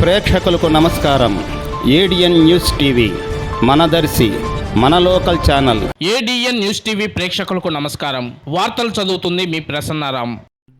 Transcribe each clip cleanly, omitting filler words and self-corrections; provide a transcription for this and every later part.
ప్రేక్షకులకు నమస్కారం. ADN news TV మన దర్శి మన local channel. ADN news TV ప్రేక్షకులకు నమస్కారం. వార్తలు చదువుతుంది మీ ప్రసన్నారాం.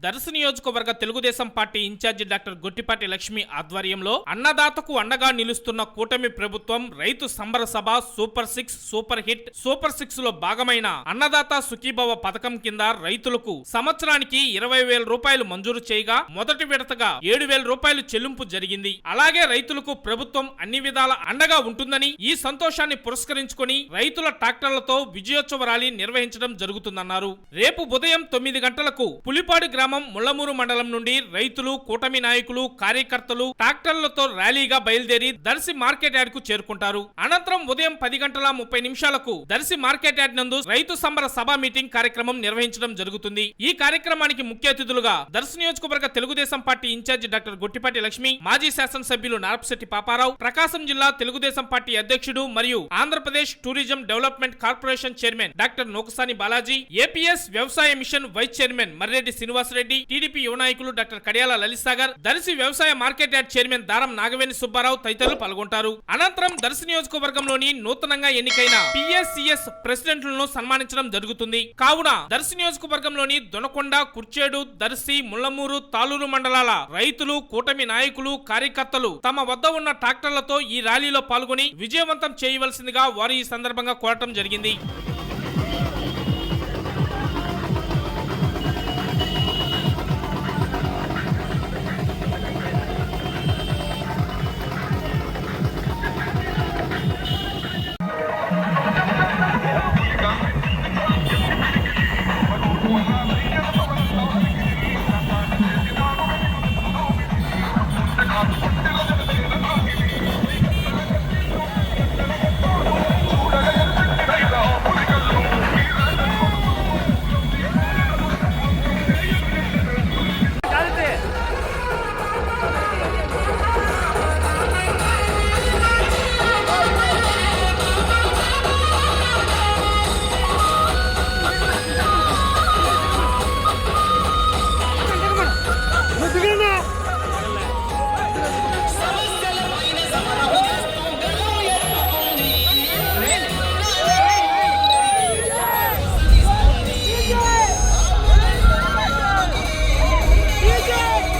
దర్శి నియోజకవర్గ Telugu Desam party incharge doctor Gottipati Lakshmi ఆధ్వర్యంలో అన్నదాతకు అండగా నిలుస్తున్న కూటమి ప్రభుత్వం రైతు సంబర సభ సూపర్ 6 సూపర్ హిట్ సూపర్ 6 లో భాగమైన అన్నదాత సుఖీభవ పథకం కింద రైతులకు సంవత్సరానికి 20,000 రూపాయలు మంజూరు చేయగా మొదటి విడతగా 7,000 రూపాయలు చెల్లింపు జరిగింది. అలాగే రైతులకు ప్రభుత్వం అన్ని విధాల అండగా ఉంటుందని ఈ సంతోషాన్ని పురస్కరించుకొని రైతుల ట్రాక్టర్లతో విజయోత్సవ ర్యాలీ నిర్వహించడం జరుగుతుందన్నారు. రేపు ఉదయం 9 గంటలకు పులిపాడు గ్రామం ముళ్లమూరు మండలం నుండి రైతులు, కూటమి నాయకులు, కార్యకర్తలు ట్రాక్టర్లతో ర్యాలీగా బయలుదేరి దర్శి మార్కెట్ యార్డ్ కు చేరుకుంటారు. అనంతరం ఉదయం 10:30 దర్శి మార్కెట్ యార్డ్ నందు రైతు సంబర సభ మీటింగ్ కార్యక్రమం నిర్వహించడం జరుగుతుంది. ఈ కార్యక్రమానికి ముఖ్య అతిథులుగా దర్శి నియోజకవర్గ Telugu Desam party incharge doctor Gottipati Lakshmi, మాజీ శాసనసభ్యులు నారపశెట్టి పాపారావు, ప్రకాశం జిల్లా తెలుగుదేశం పార్టీ అధ్యక్షుడు మరియు Andhra Pradesh tourism development corporation chairman doctor Nokasani Balaji, APS వ్యవసాయ mission vice chairman Marreddy Srinivasareddy, TDP యువ నాయకులు డాక్టర్ కడియాల లలిత్ సాగర్, దర్శి వ్యవసాయ మార్కెట్ యార్డ్ చైర్మన్ దారం నాగవేణి సుబ్బారావు తదితరులు పాల్గొంటారు. అనంతరం దర్శి నియోజకవర్గంలోని నూతనంగా ఎన్నికైన పిఎస్సిఎస్ ప్రెసిడెంట్లను సన్మానించడం జరుగుతుంది. కావున దర్శి నియోజకవర్గంలోని దొనకొండ, కుర్చేడు, దర్శి, ముళ్లమూరు, తాలూరు మండలాల రైతులు, కూటమి నాయకులు, కార్యకర్తలు తమ వద్ద ఉన్న ట్రాక్టర్లతో ఈ ర్యాలీలో పాల్గొని విజయవంతం చేయవలసిందిగా వారు ఈ సందర్భంగా కోరటం జరిగింది.